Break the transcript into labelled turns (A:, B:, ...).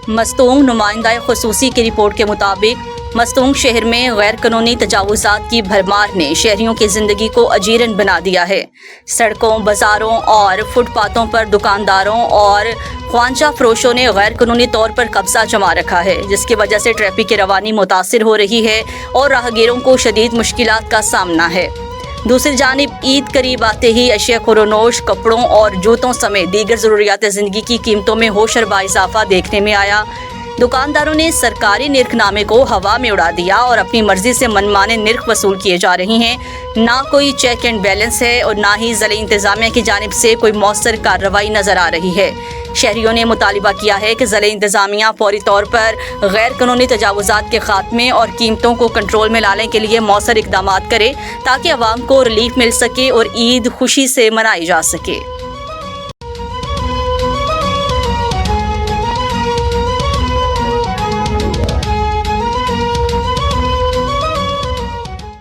A: मस्तूंग नुमाइंदा खसूसी की रिपोर्ट के मुताबिक मस्तूंग शहर में गैर कानूनी तजावुज़ात की भरमार ने शहरियों की ज़िंदगी को अजीरन बना दिया है। सड़कों, बाज़ारों और फुटपाथों पर दुकानदारों और ख्वांचा फरोशों ने गैर कानूनी तौर पर कब्जा जमा रखा है, जिसकी वजह से ट्रैफिक की रवानी मुतासिर हो रही है और राहगीरों को शदीद मुश्किलात का सामना है। दूसरी जानिब ईद करीब आते ही अशिया खुरोनोश, कपड़ों और जूतों समेत दीगर ज़रूरियात ज़िंदगी की कीमतों में होशरबा इजाफा देखने में आया। दुकानदारों ने सरकारी निर्खनामे को हवा में उड़ा दिया और अपनी मर्जी से मनमाने निर्ख वसूल किए जा रही हैं। ना कोई चेक एंड बैलेंस है और ना ही ज़िला इंतज़ामिया की जानिब से कोई मौसर कार्रवाई नज़र आ रही है। शहरियों ने मुतालिबा किया है कि ज़िला इंतज़ामिया फौरी तौर पर गैर कानूनी तजावुज़ात के खात्मे और कीमतों को कंट्रोल में लाने के लिए मौसर इक़दामात करे ताकि अवाम को रिलीफ मिल सके और ईद खुशी से मनाई जा सके।